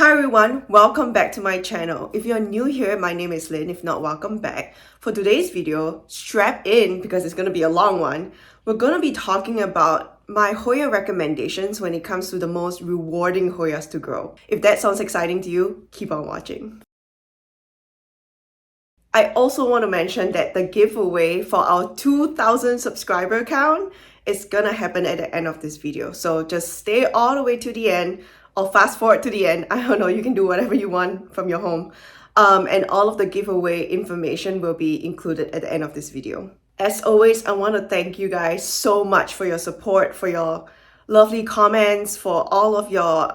Hi everyone, welcome back to my channel. If you're new here, my name is Lynn. If not, welcome back. For today's video, strap in because it's going to be a long one. We're going to be talking about my Hoya recommendations when it comes to the most rewarding Hoyas to grow. If that sounds exciting to you, keep on watching. I also want to mention that the giveaway for our 2,000 subscriber count is gonna happen at the end of this video. So just stay all the way to the end or fast forward to the end. I don't know, you can do whatever you want from your home. And all of the giveaway information will be included at the end of this video. As always, I want to thank you guys so much for your support, for your lovely comments, for all of your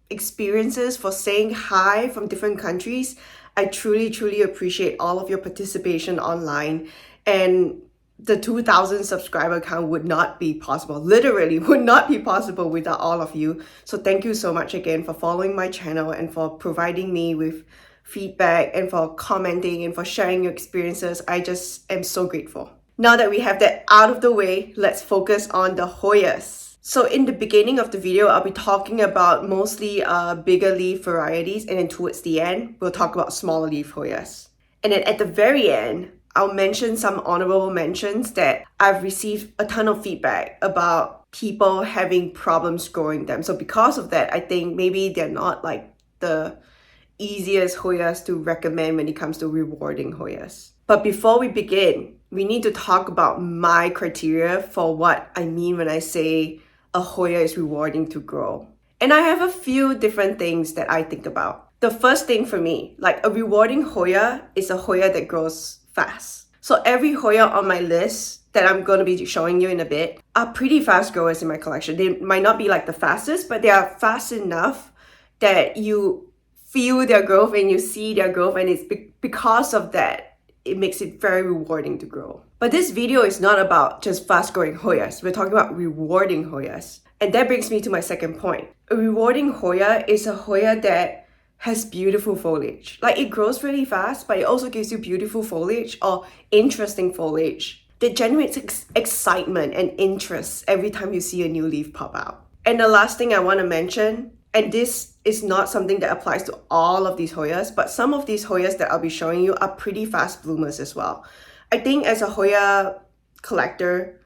experiences, for saying hi from different countries. I truly appreciate all of your participation online, and the 2,000 subscriber count would not be possible, literally would not be possible without all of you. So thank you so much again for following my channel and for providing me with feedback and for commenting and for sharing your experiences. I just am so grateful. Now that we have that out of the way, let's focus on the Hoyas. So in the beginning of the video, I'll be talking about mostly bigger leaf varieties, and then towards the end, we'll talk about smaller leaf Hoyas. And then at the very end, I'll mention some honorable mentions that I've received a ton of feedback about people having problems growing them. So because of that, I think maybe they're not like the easiest Hoyas to recommend when it comes to rewarding Hoyas. But before we begin, we need to talk about my criteria for what I mean when I say a Hoya is rewarding to grow. And I have a few different things that I think about. The first thing for me, like a rewarding Hoya is a Hoya that grows fast. So every Hoya on my list that I'm going to be showing you in a bit are pretty fast growers in my collection. They might not be like the fastest, but they are fast enough that you feel their growth and you see their growth, and it's because of that it makes it very rewarding to grow. But this video is not about just fast growing Hoyas. We're talking about rewarding Hoyas. And that brings me to my second point. A rewarding Hoya is a Hoya that has beautiful foliage. Like, it grows really fast, but it also gives you beautiful foliage or interesting foliage that generates excitement and interest every time you see a new leaf pop out. And the last thing I want to mention, and this is not something that applies to all of these Hoyas, but some of these Hoyas that I'll be showing you are pretty fast bloomers as well. I think as a Hoya collector,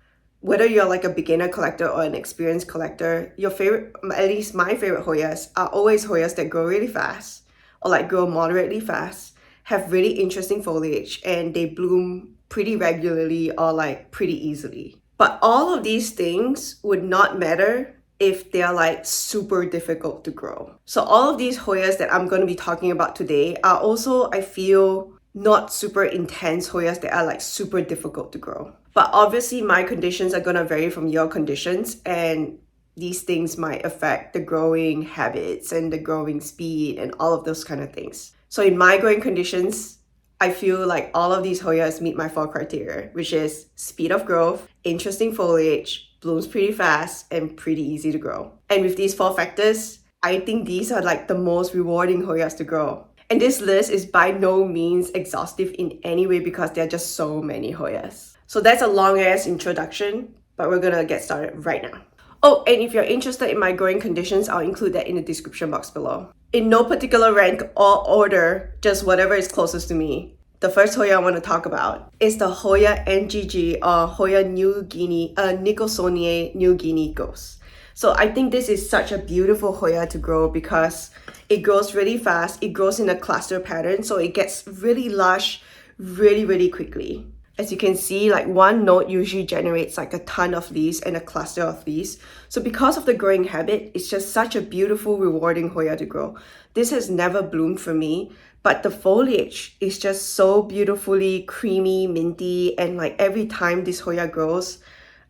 whether you're like a beginner collector or an experienced collector, your favorite, at least my favorite Hoyas, are always Hoyas that grow really fast or like grow moderately fast, have really interesting foliage, and they bloom pretty regularly or like pretty easily. But all of these things would not matter if they are like super difficult to grow. So all of these Hoyas that I'm going to be talking about today are also, I feel, not super intense Hoyas that are like super difficult to grow. But obviously my conditions are going to vary from your conditions, and these things might affect the growing habits and the growing speed and all of those kind of things. So in my growing conditions, I feel like all of these Hoyas meet my 4 criteria, which is speed of growth, interesting foliage, blooms pretty fast, and pretty easy to grow. And with these 4 factors, I think these are like the most rewarding Hoyas to grow. And this list is by no means exhaustive in any way because there are just so many Hoyas. So that's a long ass introduction, but we're gonna get started right now. Oh, and if you're interested in my growing conditions, I'll include that in the description box below. In no particular rank or order, just whatever is closest to me. The first Hoya I want to talk about is the Hoya NGG or Hoya New Guinea, Nicholsoniae New Guinea Ghost. So I think this is such a beautiful Hoya to grow because it grows really fast. It grows in a cluster pattern, so it gets really lush really quickly. As you can see, like one node usually generates like a ton of leaves and a cluster of leaves. So because of the growing habit, it's just such a beautiful, rewarding Hoya to grow. This has never bloomed for me, but the foliage is just so beautifully creamy, minty, and like every time this Hoya grows,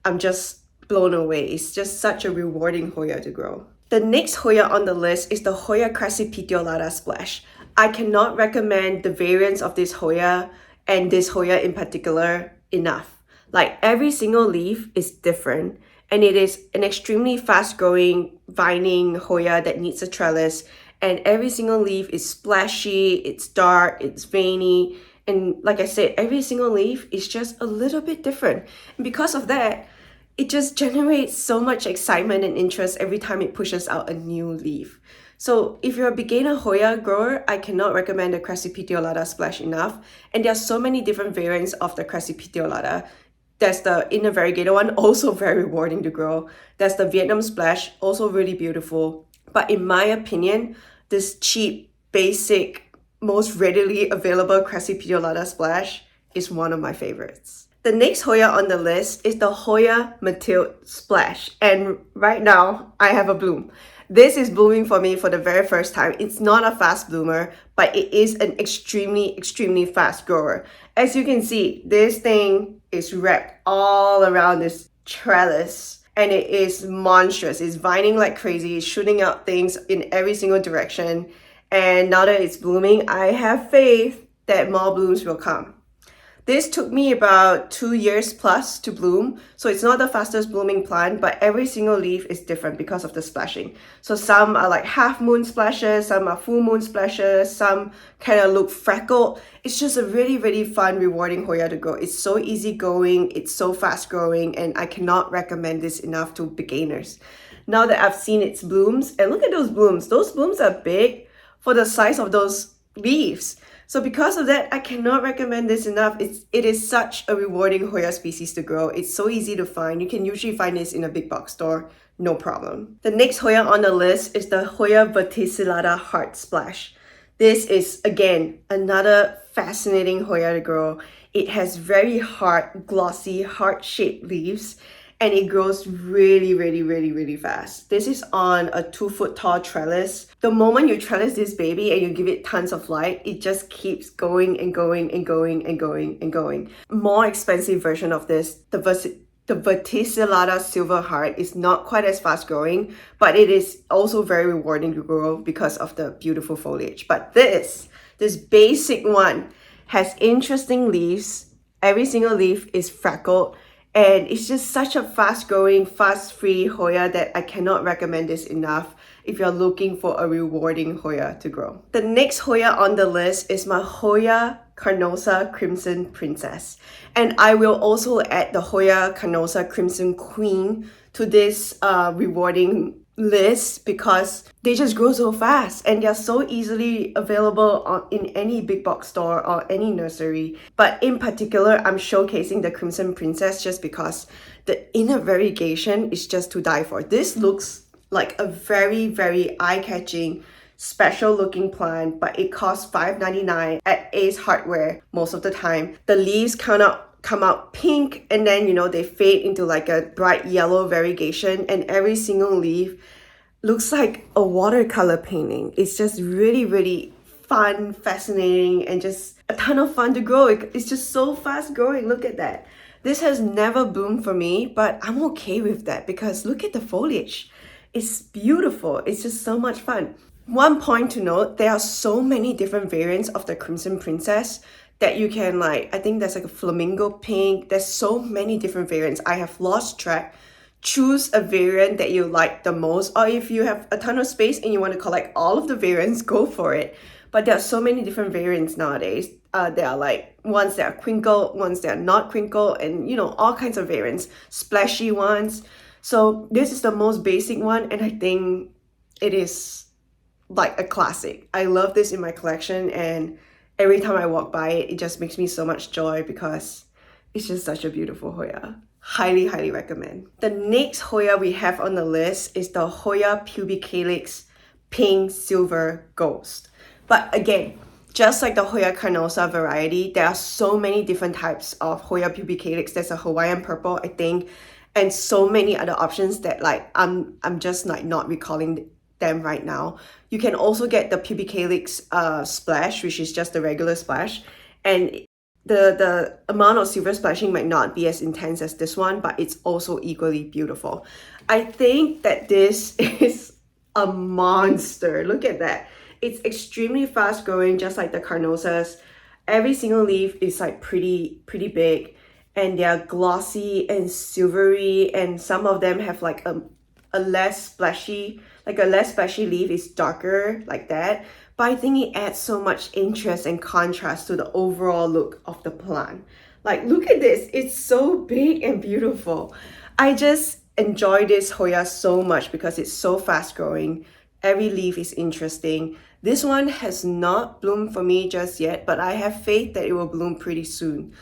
I'm just blown away. It's just such a rewarding Hoya to grow. The next Hoya on the list is the Hoya crassipetiolata Splash. I cannot recommend the variants of this Hoya and this Hoya in particular enough. Like, every single leaf is different, and it is an extremely fast growing vining Hoya that needs a trellis, and every single leaf is splashy, it's dark, it's veiny, and like I said, every single leaf is just a little bit different. And because of that, it just generates so much excitement and interest every time it pushes out a new leaf. So if you're a beginner Hoya grower, I cannot recommend the Crassipediolata splash enough. And there are so many different variants of the Crassipediolata. There's the inner variegator one, also very rewarding to grow. There's the Vietnam splash, also really beautiful. But in my opinion, this cheap, basic, most readily available Crassipediolata splash is one of my favorites. The next Hoya on the list is the Hoya Mathilde splash. And right now, I have a bloom. This is blooming for me for the very first time. It's not a fast bloomer, but it is an extremely fast grower. As you can see, this thing is wrapped all around this trellis and it is monstrous. It's vining like crazy, it's shooting out things in every single direction. And now that it's blooming, I have faith that more blooms will come. This took me about 2 years plus to bloom, so it's not the fastest blooming plant, but every single leaf is different because of the splashing. So some are like half moon splashes, some are full moon splashes, some kind of look freckled. It's just a really fun, rewarding Hoya to grow. It's so easy going, it's so fast growing, and I cannot recommend this enough to beginners. Now that I've seen its blooms, and look at those blooms are big for the size of those leaves. So because of that, I cannot recommend this enough. It is such a rewarding Hoya species to grow. It's so easy to find. You can usually find this in a big box store, no problem. The next Hoya on the list is the Hoya verticillata heart splash. This is, again, another fascinating Hoya to grow. It has very hard, glossy, heart-shaped leaves, and it grows really fast. This is on a 2-foot tall trellis. The moment you trellis this baby and you give it tons of light, it just keeps going and going and going and going and going. More expensive version of this, the verticillata silver heart, is not quite as fast growing, but it is also very rewarding to grow because of the beautiful foliage. But this basic one has interesting leaves. Every single leaf is freckled. And it's just such a fast-growing, fast-free Hoya that I cannot recommend this enough if you're looking for a rewarding Hoya to grow. The next Hoya on the list is my Hoya Carnosa Crimson Princess. And I will also add the Hoya Carnosa Crimson Queen to this rewarding list because they just grow so fast and they're so easily available in any big box store or any nursery. But in particular, I'm showcasing the Crimson Princess just because the inner variegation is just to die for. This looks like a very eye-catching, special looking plant, but it costs $5.99 at Ace Hardware most of the time. The leaves come out pink and then they fade into like a bright yellow variegation, and every single leaf looks like a watercolor painting. It's just really fun, fascinating, and just a ton of fun to grow. It's just so fast growing. Look at that. This has never bloomed for me, but I'm okay with that because look at the foliage. It's beautiful. It's just so much fun. One point to note, there are so many different variants of the Crimson Princess that you can I think there's like a flamingo pink. There's so many different variants. I have lost track. Choose a variant that you like the most, or if you have a ton of space and you want to collect all of the variants, go for it. But there are so many different variants nowadays. There are like ones that are crinkled, ones that are not crinkled, and all kinds of variants, splashy ones. So this is the most basic one, and I think it is like a classic. I love this in my collection, and every time I walk by it, it just makes me so much joy because it's just such a beautiful Hoya. Highly recommend. The next Hoya we have on the list is the Hoya pubicalyx Pink Silver Ghost. But again, just like the Hoya Carnosa variety, there are so many different types of Hoya pubicalyx. There's a Hawaiian purple, I think, and so many other options that I'm just not recalling them right now. You can also get the pubicalyx splash, which is just the regular splash, and the amount of silver splashing might not be as intense as this one, but it's also equally beautiful. I think that this is a monster. Look at that. It's extremely fast growing, just like the Carnosas. Every single leaf is like pretty big, and they're glossy and silvery, and some of them have like a less splashy leaf is darker like that. But I think it adds so much interest and contrast to the overall look of the plant. Like, look at this. It's so big and beautiful. I just enjoy this Hoya so much because it's so fast growing. Every leaf is interesting. This one has not bloomed for me just yet, but I have faith that it will bloom pretty soon.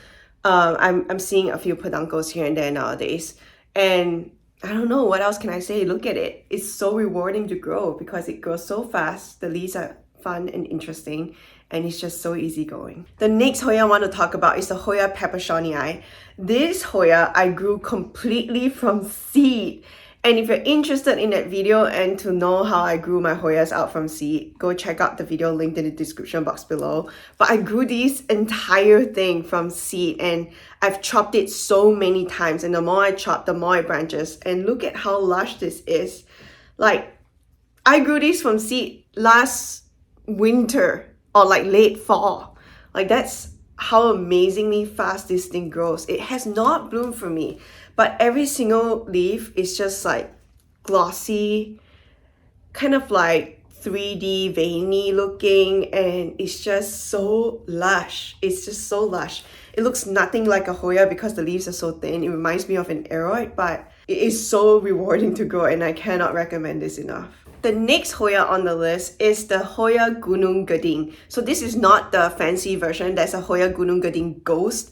I'm seeing a few peduncles here and there nowadays. And I don't know, what else can I say? Look at it. It's so rewarding to grow because it grows so fast. The leaves are fun and interesting, and it's just so easygoing. The next Hoya I want to talk about is the Hoya peppershonii. This Hoya I grew completely from seed. And if you're interested in that video and to know how I grew my Hoyas out from seed, go check out the video linked in the description box below. But I grew this entire thing from seed, and I've chopped it so many times, and the more I chop, the more it branches. And look at how lush this is. Like, I grew this from seed last winter or like late fall. Like, that's how amazingly fast this thing grows. It has not bloomed for me, but every single leaf is just like glossy, kind of like 3D veiny looking, and it's just so lush. It's just so lush. It looks nothing like a Hoya because the leaves are so thin. It reminds me of an aroid, but it is so rewarding to grow, and I cannot recommend this enough. The next Hoya on the list is the Hoya Gunung Gading. So this is not the fancy version. There's a Hoya Gunung Gading Ghost.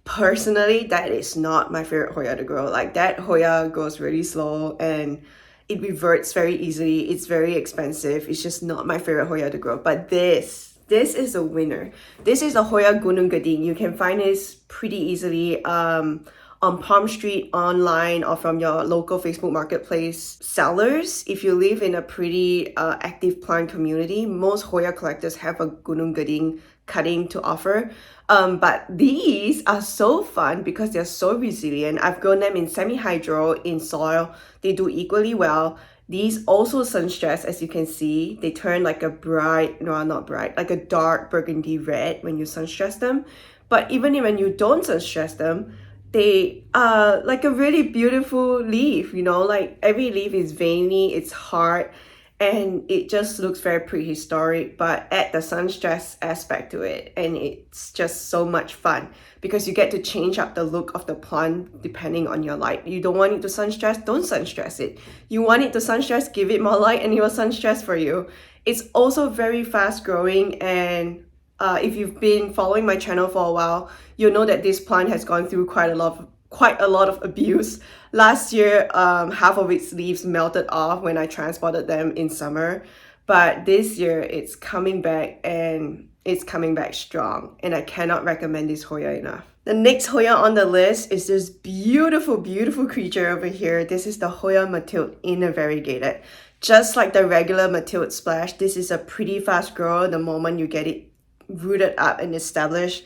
Personally, that is not my favorite Hoya to grow. Like, that Hoya grows really slow and it reverts very easily. It's very expensive. It's just not my favorite Hoya to grow. But this is a winner. This is a Hoya Gunung Gading. You can find this pretty easily on Palm Street, online, or from your local Facebook Marketplace sellers. If you live in a pretty active plant community, most Hoya collectors have a Gunung Gading cutting to offer. But these are so fun because they're so resilient. I've grown them in semi-hydro, in soil. They do equally well. These also sun stress, as you can see. They turn like a like a dark burgundy red when you sun stress them. But even when you don't sun stress them, they are like a really beautiful leaf, you know, like every leaf is veiny, it's hard, and it just looks very prehistoric, but add the sun stress aspect to it, and it's just so much fun because you get to change up the look of the plant depending on your light. You don't want it to sun stress, don't sun stress it. You want it to sun stress, give it more light and it will sun stress for you. It's also very fast growing, and if you've been following my channel for a while, you'll know that this plant has gone through quite a lot of abuse. Last year, half of its leaves melted off when I transported them in summer. But this year, it's coming back, and it's coming back strong. And I cannot recommend this Hoya enough. The next Hoya on the list is this beautiful, beautiful creature over here. This is the Hoya Mathilde inner variegated. Just like the regular Mathilde splash, this is a pretty fast grower the moment you get it rooted up and established.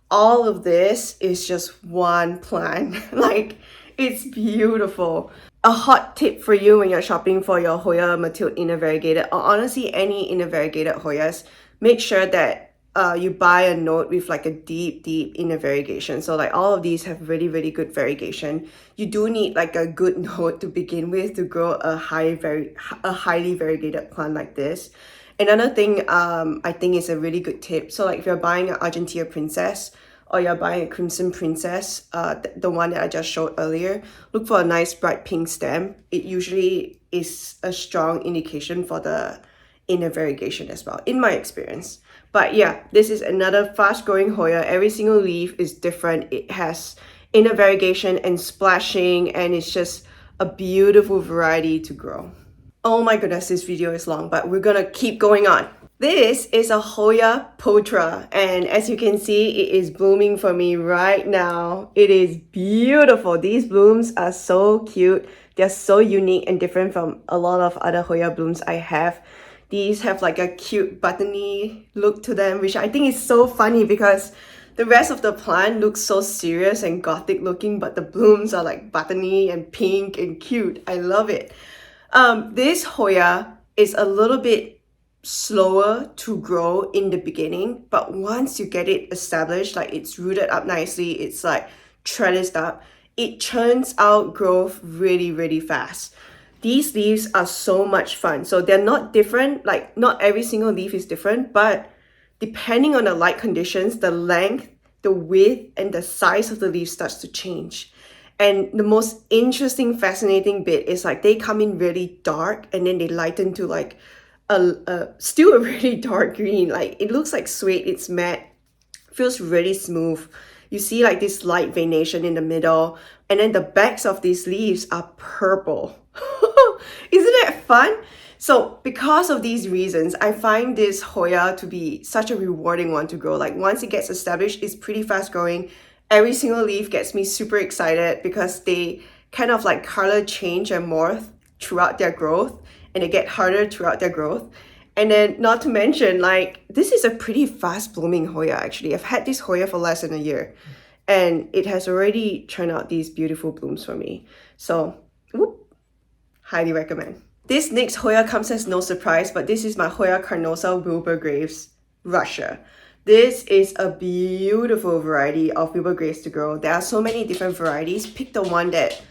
All of this is just one plant. Like, it's beautiful. A hot tip for you when you're shopping for your Hoya Mathilde inner variegated, or honestly any inner variegated Hoyas, make sure that you buy a note with like a deep inner variegation. So like all of these have really good variegation. You do need like a good note to begin with to grow a highly variegated plant like this. Another thing I think is a really good tip. So like if you're buying an Argentina Princess or you're buying a Crimson Princess, the one that I just showed earlier, look for a nice bright pink stem. It usually is a strong indication for the inner variegation as well, in my experience. But yeah, this is another fast growing Hoya. Every single leaf is different. It has inner variegation and splashing, and it's just a beautiful variety to grow. Oh my goodness, this video is long, but we're gonna keep going on. This is a Hoya Potra, and as you can see, it is blooming for me right now. It is beautiful. These blooms are so cute. They're so unique and different from a lot of other Hoya blooms I have. These have like a cute buttony look to them, which I think is so funny because the rest of the plant looks so serious and gothic looking, but the blooms are like buttony and pink and cute. I love it. This Hoya is a little bit slower to grow in the beginning, but once you get it established, like it's rooted up nicely, it's like trellised up, it churns out growth really fast. These leaves are so much fun. So they're not different, like not every single leaf is different, but depending on the light conditions, the length, the width, and the size of the leaf starts to change. And the most interesting, fascinating bit is like they come in really dark and then they lighten to like still a really dark green. Like it looks like suede, it's matte, feels really smooth. You see like this light veination in the middle, and then the backs of these leaves are purple. Isn't that fun? So because of these reasons, I find this Hoya to be such a rewarding one to grow. Like once it gets established, it's pretty fast growing. Every single leaf gets me super excited because they kind of like color change and morph throughout their growth, and they get harder throughout their growth. And then not to mention, like, this is a pretty fast blooming Hoya actually. I've had this Hoya for less than a year and it has already turned out these beautiful blooms for me. So, whoop, highly recommend. This next Hoya comes as no surprise, but this is my Hoya carnosa Wilbur Graves Russia. This is a beautiful variety of Wilbur Graves to grow. There are so many different varieties. Pick the one that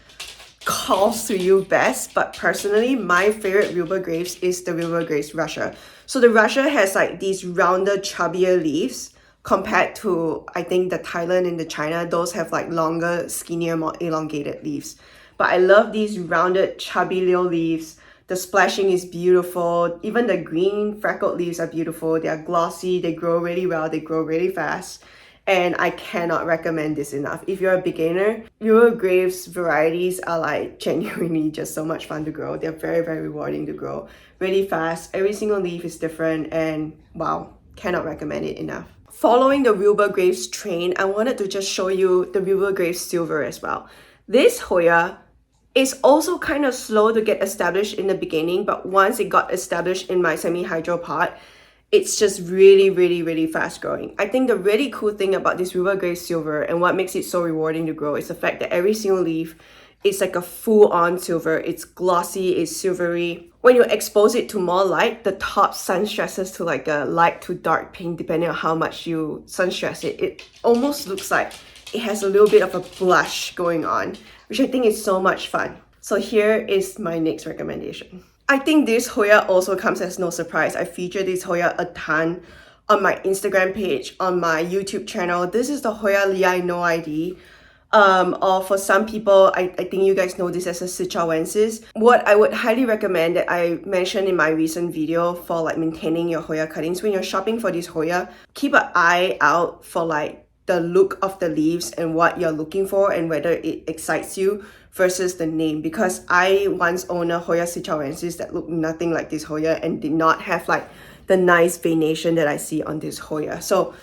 calls to you best, but personally my favorite Wilbur Graves is the Wilbur Graves Russia. So the Russia has like these rounder, chubbier leaves compared to I think the Thailand and the China. Those have like longer, skinnier, more elongated leaves. But I love these rounded, chubby little leaves. The splashing is beautiful. Even the green freckled leaves are beautiful. They are glossy, they grow really well, they grow really fast. And I cannot recommend this enough. If you're a beginner, Wilbur Graves varieties are like genuinely just so much fun to grow. They're very, very rewarding to grow. Really fast. Every single leaf is different and wow, cannot recommend it enough. Following the Wilbur Graves train, I wanted to just show you the Wilbur Graves Silver as well. This Hoya is also kind of slow to get established in the beginning, but once it got established in my semi-hydro pot, it's just really, really, really fast growing. I think the really cool thing about this Wilbur Graves Silver and what makes it so rewarding to grow is the fact that every single leaf is like a full-on silver. It's glossy, it's silvery. When you expose it to more light, the top sun stresses to like a light to dark pink depending on how much you sun stress it. It almost looks like it has a little bit of a blush going on, which I think is so much fun. So here is my next recommendation. I think this Hoya also comes as no surprise. I feature this Hoya a ton on my Instagram page, on my YouTube channel. This is the Hoya Liai No ID. Or for some people, I think you guys know this as a Sichuanensis. What I would highly recommend that I mentioned in my recent video for like maintaining your Hoya cuttings, when you're shopping for this Hoya, keep an eye out for like the look of the leaves and what you're looking for and whether it excites you versus the name, because I once owned a Hoya Sichuanensis that looked nothing like this Hoya and did not have like the nice veination that I see on this Hoya. So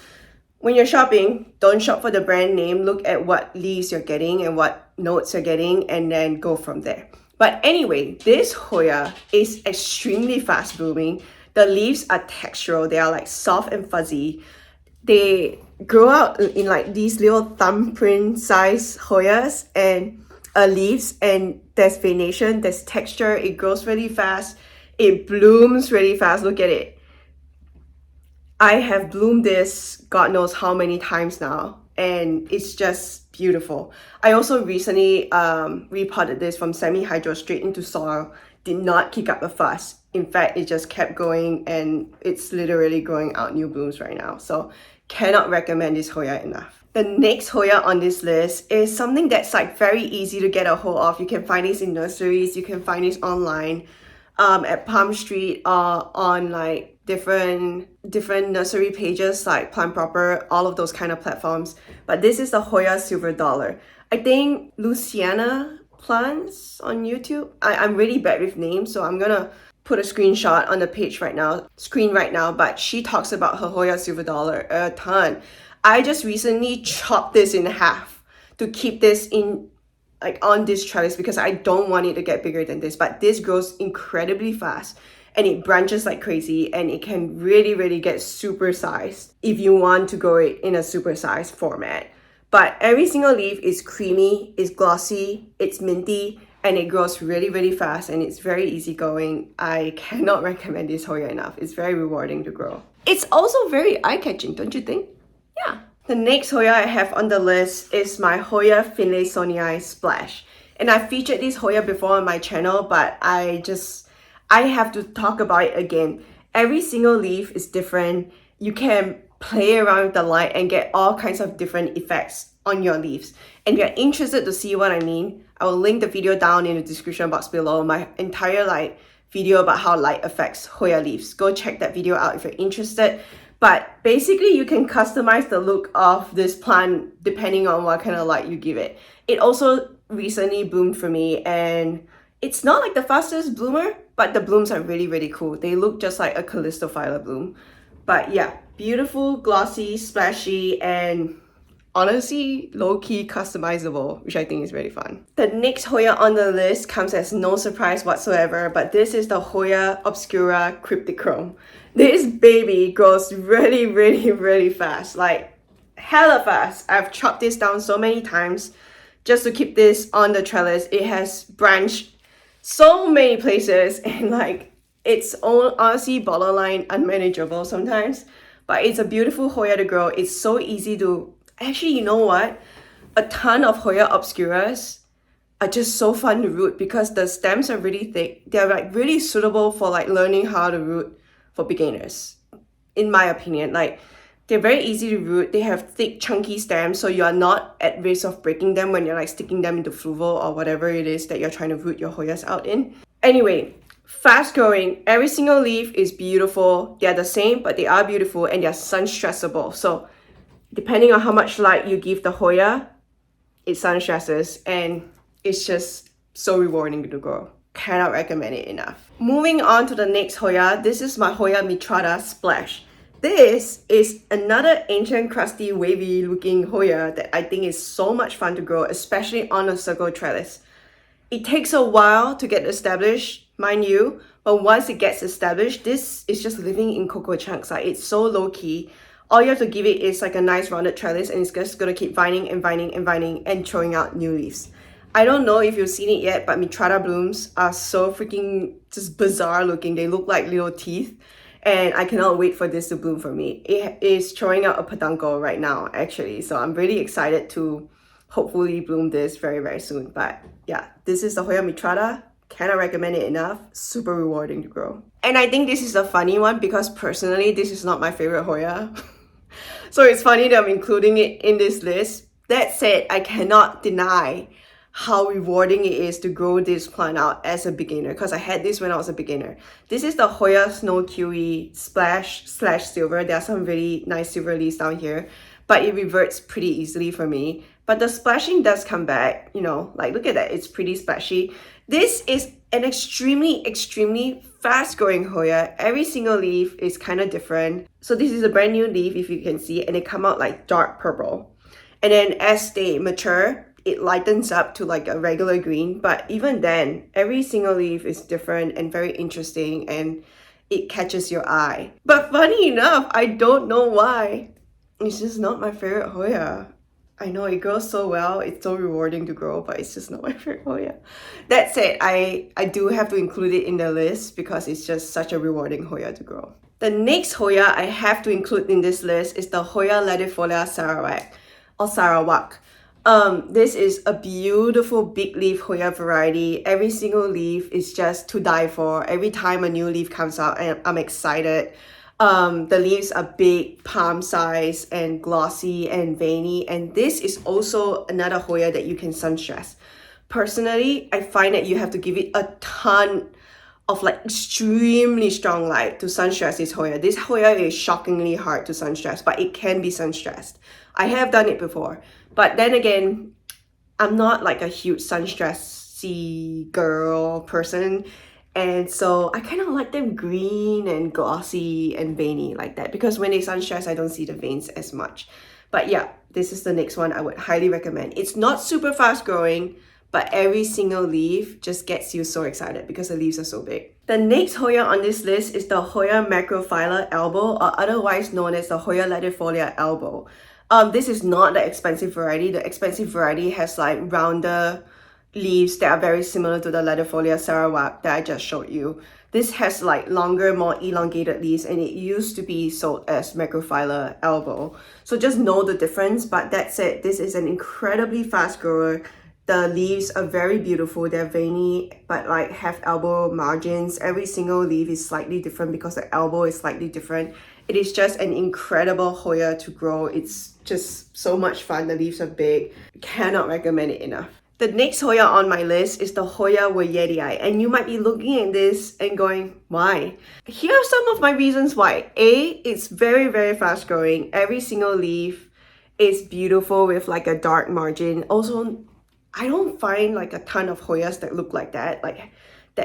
when you're shopping, don't shop for the brand name, look at what leaves you're getting and what notes you're getting and then go from there. But anyway, this Hoya is extremely fast blooming. The leaves are textural, they are like soft and fuzzy. They grow out in like these little thumbprint size Hoyas and leaves, and there's veination, there's texture, it grows really fast, it blooms really fast. Look at it. I have bloomed this God knows how many times now, and it's just beautiful. I also recently repotted this from semi-hydro straight into soil. Did not kick up a fuss. In fact, it just kept going and it's literally growing out new blooms right now. So cannot recommend this Hoya enough. The next Hoya on this list is something that's like very easy to get a hold of. You can find this in nurseries, you can find this online at Palm Street or on like different nursery pages like Plant Proper, all of those kind of platforms. But this is the Hoya Silver Dollar. I think Luciana Plants on YouTube. I'm really bad with names, so I'm gonna put a screenshot on the page right now, but she talks about her Hoya Silver Dollar a ton. I just recently chopped this in half to keep this in like on this trellis because I don't want it to get bigger than this, but this grows incredibly fast and it branches like crazy and it can really, really get super sized if you want to grow it in a super sized format. But every single leaf is creamy, it's glossy, it's minty, and it grows really, really fast and it's very easygoing. I cannot recommend this Hoya enough. It's very rewarding to grow. It's also very eye-catching, don't you think? Yeah. The next Hoya I have on the list is my Hoya Finlaysonii Splash. And I featured this Hoya before on my channel, but I have to talk about it again. Every single leaf is different. You can play around with the light and get all kinds of different effects on your leaves. And if you're interested to see what I mean, I will link the video down in the description box below. My entire video about how light affects Hoya leaves. Go check that video out if you're interested. But basically, you can customize the look of this plant depending on what kind of light you give it. It also recently bloomed for me, and it's not like the fastest bloomer, but the blooms are really, really cool. They look just like a calistophylla bloom. But yeah, beautiful, glossy, splashy, and honestly low-key customizable, which I think is really fun. The next Hoya on the list comes as no surprise whatsoever, but this is the Hoya obscura cryptichrome. This baby grows really, really, really fast, like hella fast. I've chopped this down so many times just to keep this on the trellis. It has branched so many places, and it's honestly borderline unmanageable sometimes, but it's a beautiful Hoya to grow. It's so easy to actually, you know what? A ton of Hoya obscuras are just so fun to root because the stems are really thick. They're really suitable for learning how to root for beginners, in my opinion. They're very easy to root. They have thick, chunky stems, so you are not at risk of breaking them when you're sticking them into fluval or whatever it is that you're trying to root your Hoyas out in. Anyway, fast growing. Every single leaf is beautiful. They're the same, but they are beautiful, and they're sun stressable. So depending on how much light you give the Hoya, it sun stresses, and it's just so rewarding to grow. Cannot recommend it enough. Moving on to the next Hoya, this is my Hoya mitrata Splash. This is another ancient, crusty, wavy looking Hoya that I think is so much fun to grow, especially on a circle trellis. It takes a while to get established, mind you, but once it gets established, this is just living in cocoa chunks. It's so low-key. All you have to give it is a nice rounded trellis, and it's just gonna keep vining and vining and vining and throwing out new leaves. I don't know if you've seen it yet, but mitrata blooms are so freaking just bizarre looking. They look like little teeth, and I cannot wait for this to bloom for me. It is throwing out a peduncle right now, actually, so I'm really excited to hopefully bloom this very, very soon. But yeah, this is the Hoya mitrata. Cannot recommend it enough. Super rewarding to grow. And I think this is a funny one because personally, this is not my favorite Hoya. So it's funny that I'm including it in this list. That said, I cannot deny how rewarding it is to grow this plant out as a beginner, because I had this when I was a beginner. This is the Hoya Snow Kiwi Splash/Silver. There are some really nice silver leaves down here, but it reverts pretty easily for me. But the splashing does come back, look at that, it's pretty splashy. This is an extremely, extremely fast-growing Hoya. Every single leaf is kind of different. So this is a brand new leaf, if you can see, and they come out dark purple. And then as they mature, it lightens up to a regular green. But even then, every single leaf is different and very interesting, and it catches your eye. But funny enough, I don't know why. It's just not my favorite Hoya. I know it grows so well, it's so rewarding to grow, but it's just not my favorite Hoya. That said, I do have to include it in the list because it's just such a rewarding Hoya to grow. The next Hoya I have to include in this list is the Hoya latifolia Sarawak. This is a beautiful big leaf Hoya variety. Every single leaf is just to die for. Every time a new leaf comes out, I'm excited. The leaves are big, palm size, and glossy and veiny. And this is also another Hoya that you can sun stress. Personally, I find that you have to give it a ton of extremely strong light to sun stress this Hoya. This Hoya is shockingly hard to sun stress, but it can be sun stressed. I have done it before, but then again, I'm not a huge sun stressy girl person. And so I kind of like them green and glossy and veiny like that, because when they sun stress, I don't see the veins as much. But yeah, this is the next one I would highly recommend. It's not super fast growing, but every single leaf just gets you so excited because the leaves are so big. The next Hoya on this list is the Hoya macrophylla elbow, or otherwise known as the Hoya latifolia elbow. This is not the expensive variety. The expensive variety has rounder leaves that are very similar to the latifolia Sarawak that I just showed you. This has longer, more elongated leaves, and it used to be sold as macrophylla elbow. So just know the difference. But that said, this is an incredibly fast grower. The leaves are very beautiful. They're veiny, but have elbow margins. Every single leaf is slightly different because the elbow is slightly different. It is just an incredible Hoya to grow. It's just so much fun. The leaves are big. Cannot recommend it enough. The next Hoya on my list is the Hoya varieties, and you might be looking at this and going, why? Here are some of my reasons why. A, it's very, very fast growing. Every single leaf is beautiful with like a dark margin. Also, I don't find like a ton of Hoyas that look like that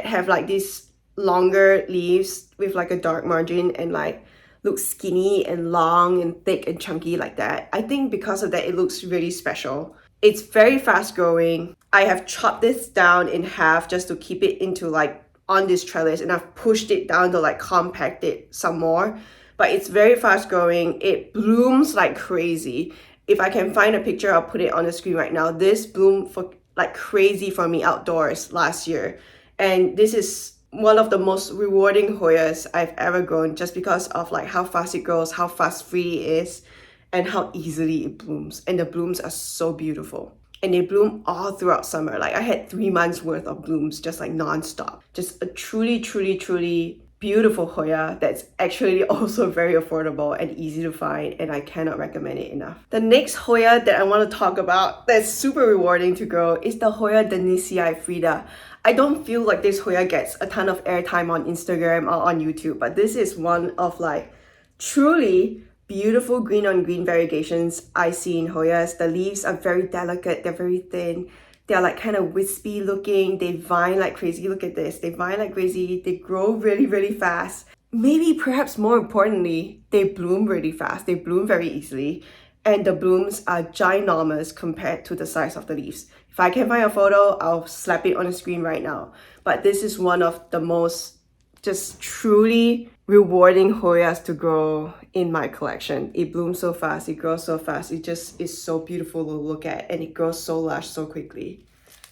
have like these longer leaves with like a dark margin and like look skinny and long and thick and chunky like that. I think because of that, it looks really special. It's very fast growing. I have chopped this down in half just to keep it into like on this trellis, and I've pushed it down to like compact it some more. But it's very fast growing. It blooms like crazy. If I can find a picture, I'll put it on the screen right now. This bloomed for like crazy for me outdoors last year. And this is one of the most rewarding Hoyas I've ever grown, just because of like how fast it grows, how fast free it is, and how easily it blooms. And the blooms are so beautiful. And they bloom all throughout summer. Like I had 3 months worth of blooms just like non-stop. Just a truly, truly, truly beautiful Hoya that's actually also very affordable and easy to find, and I cannot recommend it enough. The next Hoya that I want to talk about that's super rewarding to grow is the Hoya Denisii Frida. I don't feel like this Hoya gets a ton of airtime on Instagram or on YouTube, but this is one of like truly beautiful green on green variegations I see in Hoyas. The leaves are very delicate, they're very thin. They're like kind of wispy looking. They vine like crazy. Look at this. They vine like crazy. They grow really, really fast. Maybe perhaps more importantly, they bloom really fast. They bloom very easily. And the blooms are ginormous compared to the size of the leaves. If I can find a photo, I'll slap it on the screen right now. But this is one of the most just truly rewarding Hoyas to grow in my collection. It blooms so fast, it grows so fast, it just is so beautiful to look at, and it grows so lush so quickly.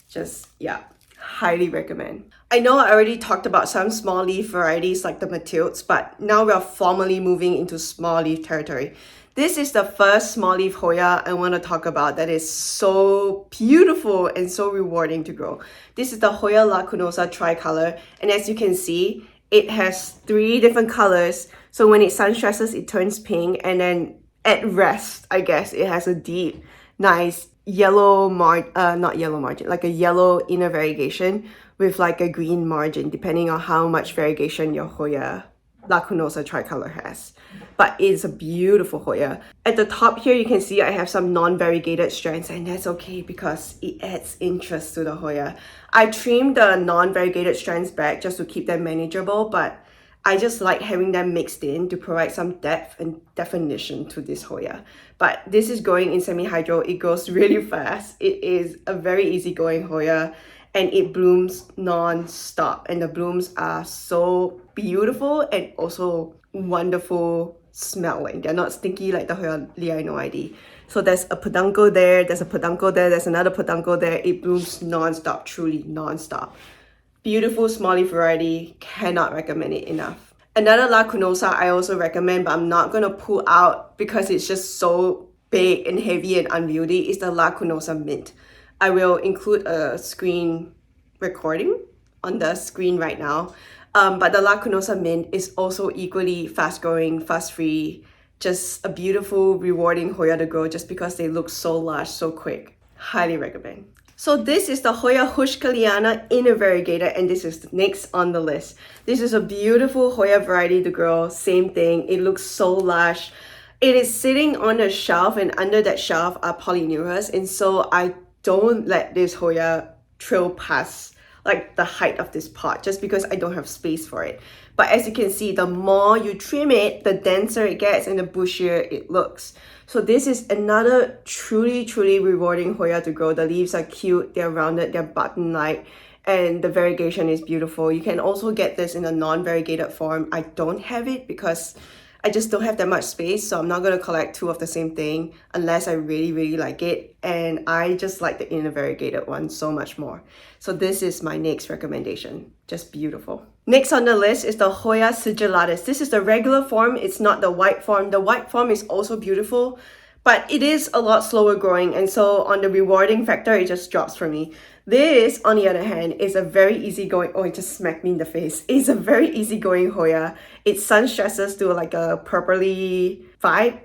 Just, yeah, highly recommend. I know I already talked about some small leaf varieties like the Matildes, but now we are formally moving into small leaf territory. This is the first small leaf Hoya I want to talk about that is so beautiful and so rewarding to grow. This is the Hoya lacunosa tricolor, and as you can see, it has 3 different colors. So when it sun stresses, it turns pink, and then at rest, I guess, it has a deep, nice yellow not yellow margin, like a yellow inner variegation with like a green margin, depending on how much variegation your Hoya lacunosa tricolor has. But it's a beautiful Hoya. At the top here, you can see I have some non-variegated strands, and that's okay because it adds interest to the Hoya. I trimmed the non-variegated strands back just to keep them manageable, but I just like having them mixed in to provide some depth and definition to this Hoya. But this is growing in semi-hydro. It grows really fast. It is a very easygoing Hoya, and it blooms non-stop. And the blooms are so beautiful and also wonderful smelling. They're not stinky like the Hoya Leinoide. So there's a peduncle there, there's a peduncle there, there's another peduncle there. It blooms non-stop, truly non-stop. Beautiful small leaf variety, cannot recommend it enough. Another lacunosa I also recommend, but I'm not going to pull out because it's just so big and heavy and unwieldy, is the lacunosa mint. I will include a screen recording on the screen right now. But the lacunosa mint is also equally fast growing, fast free, just a beautiful, rewarding Hoya to grow just because they look so lush, so quick. Highly recommend. So this is the Hoya Hushkaliana inner variegator, and this is next on the list. This is a beautiful Hoya variety to grow. Same thing. It looks so lush. It is sitting on a shelf, and under that shelf are polyneurus, and so I don't let this Hoya trail past like the height of this pot just because I don't have space for it. But as you can see, the more you trim it, the denser it gets and the bushier it looks. So this is another truly, truly rewarding Hoya to grow. The leaves are cute, they're rounded, they're button-like, and the variegation is beautiful. You can also get this in a non-variegated form. I don't have it because I just don't have that much space, so I'm not going to collect 2 of the same thing unless I really, really like it. And I just like the inner variegated one so much more. So this is my next recommendation. Just beautiful. Next on the list is the Hoya sigillatus. This is the regular form. It's not the white form. The white form is also beautiful, but it is a lot slower growing, and so on the rewarding factor, it just drops for me. This, on the other hand, is a very easygoing. Oh, it just smacked me in the face. It's a very easygoing Hoya. It sun stresses to like a purpley vibe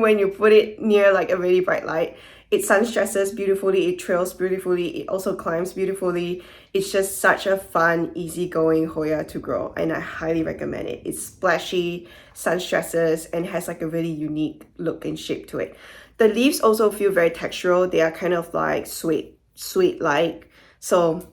when you put it near like a really bright light. It sun stresses beautifully, it trails beautifully, it also climbs beautifully. It's just such a fun, easygoing Hoya to grow, and I highly recommend it. It's splashy, sun stresses, and has like a really unique look and shape to it. The leaves also feel very textural. They are kind of like sweet-like. So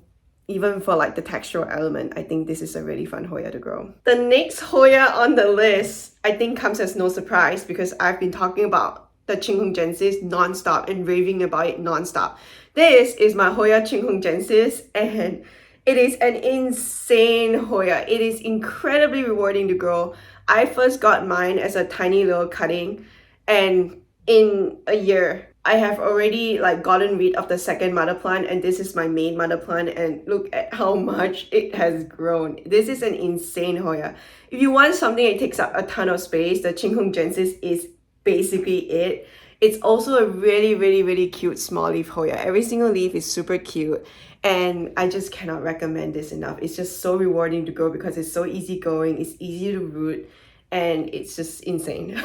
even for like the textural element, I think this is a really fun Hoya to grow. The next Hoya on the list, I think comes as no surprise because I've been talking about the Chinghungensis non-stop and raving about it non-stop. This is my Hoya Chinghungensis, and it is an insane Hoya. It is incredibly rewarding to grow. I first got mine as a tiny little cutting, and in a year, I have already like gotten rid of the second mother plant, and this is my main mother plant, and look at how much it has grown. This is an insane Hoya. If you want something that takes up a ton of space, the Chinghungensis is basically it. It's also a really cute small leaf Hoya. Every single leaf is super cute, and I just cannot recommend this enough. It's just so rewarding to grow because it's so easygoing, it's easy to root, and it's just insane.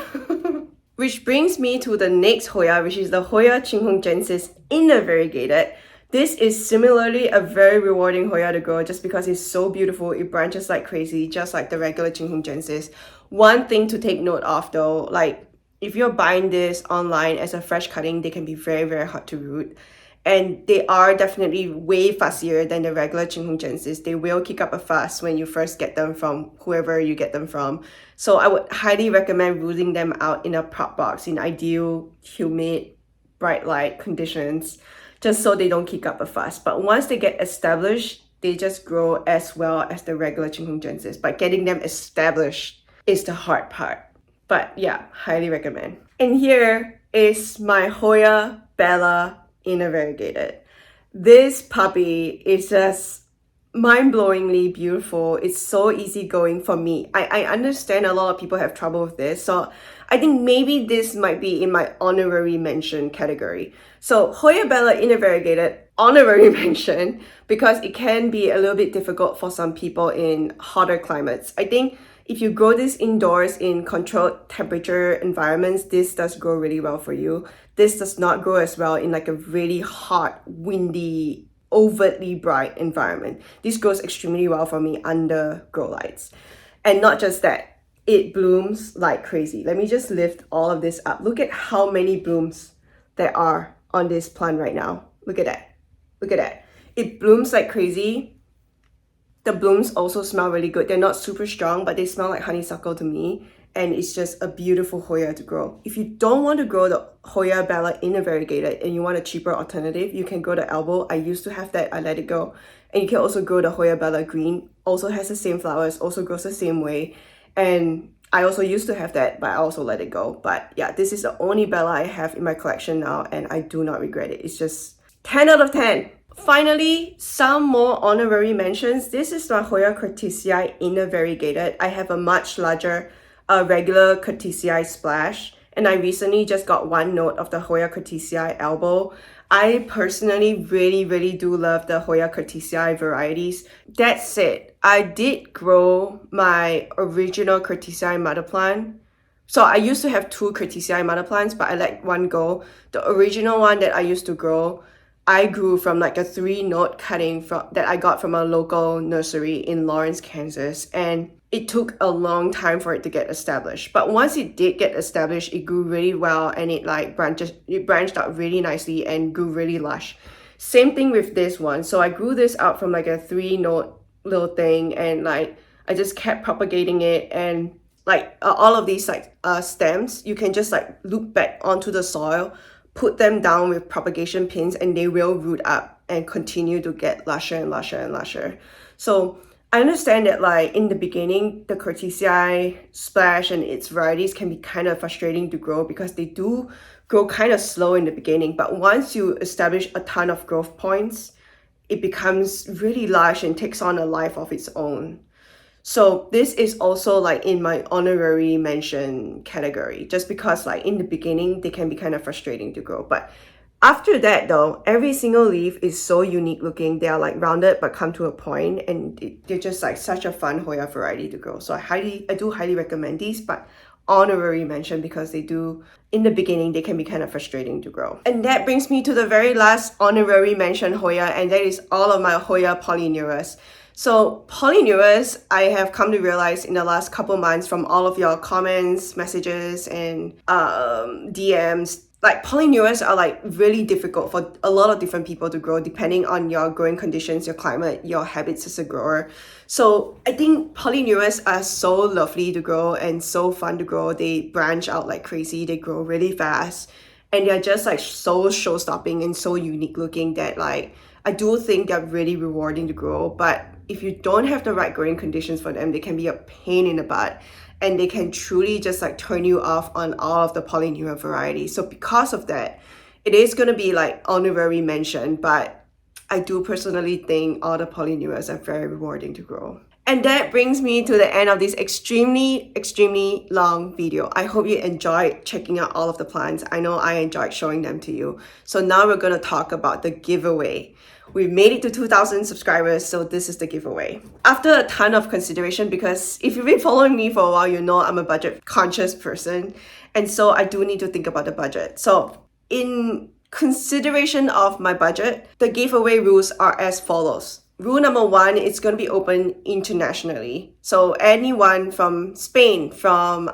Which brings me to the next Hoya, which is the Hoya Chinghungensis innervariegated. This is similarly a very rewarding Hoya to grow just because it's so beautiful. It branches like crazy, just like the regular Chinghungensis. One thing to take note of though, like if you're buying this online as a fresh cutting, they can be very hard to root. And they are definitely way fussier than the regular Chinghungensis. They will kick up a fuss when you first get them from whoever you get them from. So I would highly recommend rooting them out in a prop box in ideal, humid, bright light conditions, just so they don't kick up a fuss. But once they get established, they just grow as well as the regular Chinghungensis. But getting them established is the hard part. But yeah, highly recommend. And here is my Hoya Bella innervariegated. This puppy is just mind-blowingly beautiful. It's so easygoing for me. I understand a lot of people have trouble with this, so I think maybe this might be in my honorary mention category. So Hoya Bella innervariegated, honorary mention, because it can be a little bit difficult for some people in hotter climates. I think if you grow this indoors in controlled temperature environments, this does grow really well for you. This does not grow as well in like a really hot, windy, overtly bright environment. This grows extremely well for me under grow lights. And not just that, it blooms like crazy. Let me just lift all of this up. Look at how many blooms there are on this plant right now. Look at that. Look at that. It blooms like crazy. The blooms also smell really good. They're not super strong, but they smell like honeysuckle to me. And it's just a beautiful Hoya to grow. If you don't want to grow the Hoya Bella innervariegated and you want a cheaper alternative, you can grow the elbow. I used to have that, I let it go. And you can also grow the Hoya Bella green. Also has the same flowers, also grows the same way. And I also used to have that, but I also let it go. But yeah, this is the only Bella I have in my collection now, and I do not regret it. It's just 10 out of 10. Finally, some more honorary mentions. This is my Hoya curtisii innervariegated. I have a much larger regular curtisii splash, and I recently just got one note of the Hoya curtisii elbow. I personally really do love the Hoya curtisii varieties. That said, I did grow my original curtisii mother plant. So I used to have two curtisii mother plants, but I let one go. The original one that I used to grow, I grew from like a 3-note cutting that I got from a local nursery in Lawrence, Kansas, and it took a long time for it to get established. But once it did get established, it grew really well, and it branched out really nicely and grew really lush. Same thing with this one. So I grew this out from like a 3-note little thing, and like I just kept propagating it, and like all of these like stems, you can just like loop back onto the soil, put them down with propagation pins, and they will root up and continue to get lusher and lusher and lusher. So I understand that like in the beginning, the curtisii splash and its varieties can be kind of frustrating to grow because they do grow kind of slow in the beginning. But once you establish a ton of growth points, it becomes really lush and takes on a life of its own. So this is also like in my honorary mention category, just because like in the beginning, they can be kind of frustrating to grow. But after that though, every single leaf is so unique looking. They are like rounded but come to a point, and they're just like such a fun Hoya variety to grow. So I do highly recommend these, but honorary mention because they do, in the beginning, they can be kind of frustrating to grow. And that brings me to the very last honorary mention Hoya, and that is all of my Hoya polyneurus. So polyneurus, I have come to realize in the last couple months from all of your comments, messages, and DMs, like polyneurus are like really difficult for a lot of different people to grow depending on your growing conditions, your climate, your habits as a grower. So I think polyneurus are so lovely to grow and so fun to grow. They branch out like crazy, they grow really fast, and they're just like so show-stopping and so unique looking that like I do think they're really rewarding to grow. But if you don't have the right growing conditions for them, they can be a pain in the butt, and they can truly just like turn you off on all of the polyneura varieties. So because of that, it is going to be like honorary mention, but I do personally think all the polyneuras are very rewarding to grow. And that brings me to the end of this extremely long video. I hope you enjoyed checking out all of the plants. I know I enjoyed showing them to you. So now we're going to talk about the giveaway. We've made it to 2,000 subscribers, so this is the giveaway. After a ton of consideration, because if you've been following me for a while, you know I'm a budget conscious person, and so I do need to think about the budget. So in consideration of my budget, the giveaway rules are as follows. Rule number one, it's going to be open internationally. So anyone from Spain, from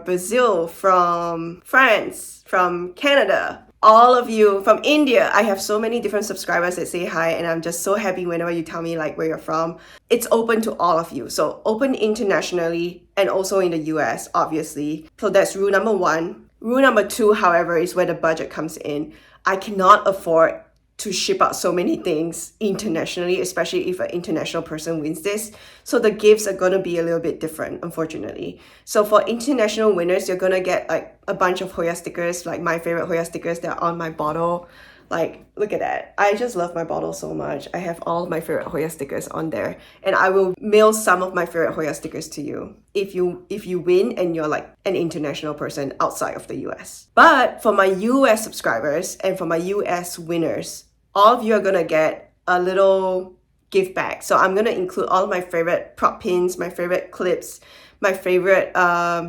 Brazil, from France, from Canada, all of you from India. I have so many different subscribers that say hi, and I'm just so happy whenever you tell me like where you're from. It's open to all of you. So open internationally and also in the US, obviously. So that's rule number one. Rule number two, however, is where the budget comes in. I cannot afford to ship out so many things internationally, especially if an international person wins this. So the gifts are going to be a little bit different, unfortunately. So for international winners, you're going to get like a bunch of Hoya stickers, like my favorite Hoya stickers that are on my bottle. Like, look at that. I just love my bottle so much. I have all of my favorite Hoya stickers on there, and I will mail some of my favorite Hoya stickers to you if you win and you're like an international person outside of the US. But for my US subscribers and for my US winners, all of you are gonna get a little gift bag. So I'm gonna include all of my favorite prop pins, my favorite clips, my favorite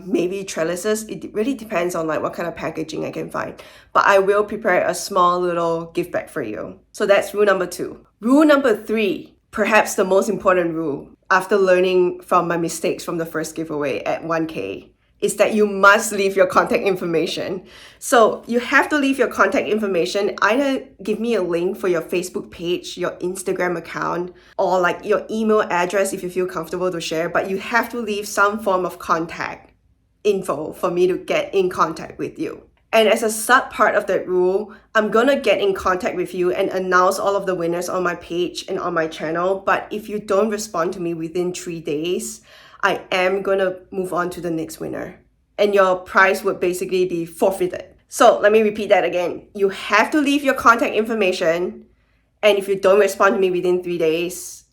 maybe trellises. It really depends on like what kind of packaging I can find. But I will prepare a small little gift bag for you. So that's rule number two. Rule number three, perhaps the most important rule after learning from my mistakes from the first giveaway at 1K, is that you must leave your contact information. So you have to leave your contact information. Either give me a link for your Facebook page, your Instagram account, or like your email address if you feel comfortable to share, but you have to leave some form of contact info for me to get in contact with you. And as a sub part of that rule, I'm gonna get in contact with you and announce all of the winners on my page and on my channel. But if you don't respond to me within 3 days, I am gonna move on to the next winner, and your prize would basically be forfeited. So let me repeat that again. You have to leave your contact information, and if you don't respond to me within 3 days,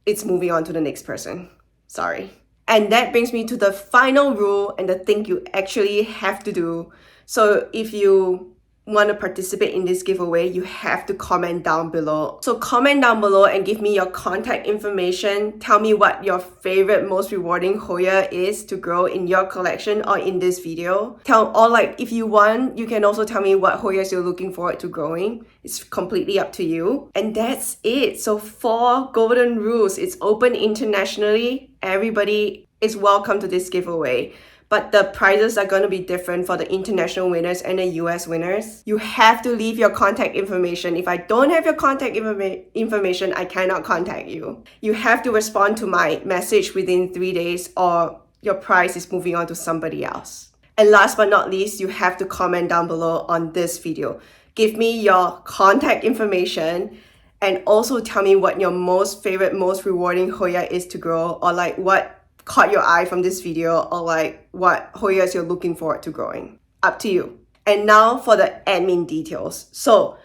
it's moving on to the next person. Sorry. And that brings me to the final rule and the thing you actually have to do. So if you want to participate in this giveaway, you have to comment down below. So comment down below and give me your contact information. Tell me what your favorite, most rewarding Hoya is to grow in your collection or in this video. Or like if you want, you can also tell me what Hoyas you're looking forward to growing. It's completely up to you. And that's it. So 4 golden rules. It's open internationally. Everybody is welcome to this giveaway. But the prizes are going to be different for the international winners and the US winners. You have to leave your contact information. If I don't have your contact information, I cannot contact you. You have to respond to my message within 3 days or your prize is moving on to somebody else. And last but not least, you have to comment down below on this video. Give me your contact information and also tell me what your most favorite, most rewarding Hoya is to grow, or like what caught your eye from this video, or like what Hoyas you're looking forward to growing. Up to you. And now for the admin details. So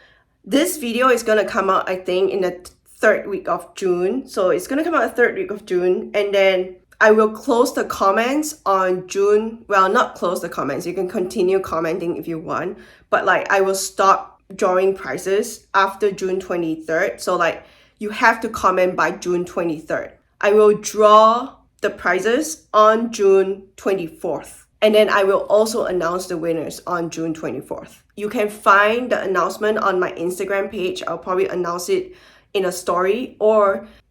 this video is gonna come out, I think, in the 3rd week of June. So it's gonna come out the 3rd week of June, and then I will close the comments on June. Well, not close the comments. You can continue commenting if you want. But like I will stop drawing prizes after June 23rd. So like you have to comment by June 23rd. I will draw the prizes on June 24th. And then I will also announce the winners on June 24th. You can find the announcement on my Instagram page. I'll probably announce it in a story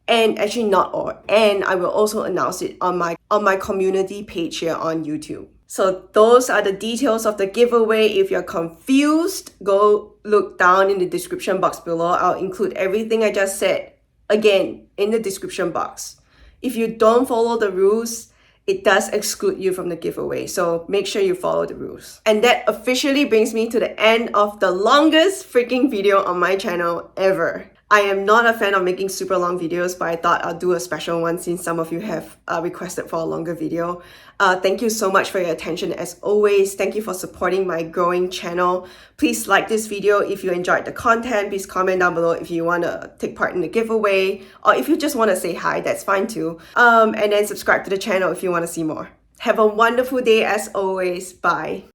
and I will also announce it on my community page here on YouTube. So those are the details of the giveaway. If you're confused, go look down in the description box below. I'll include everything I just said again in the description box. If you don't follow the rules, it does exclude you from the giveaway. So make sure you follow the rules. And that officially brings me to the end of the longest freaking video on my channel ever. I am not a fan of making super long videos, but I thought I'll do a special one since some of you have requested for a longer video. Thank you so much for your attention as always. Thank you for supporting my growing channel. Please like this video if you enjoyed the content. Please comment down below if you want to take part in the giveaway, or if you just want to say hi, that's fine too. And then subscribe to the channel if you want to see more. Have a wonderful day as always. Bye.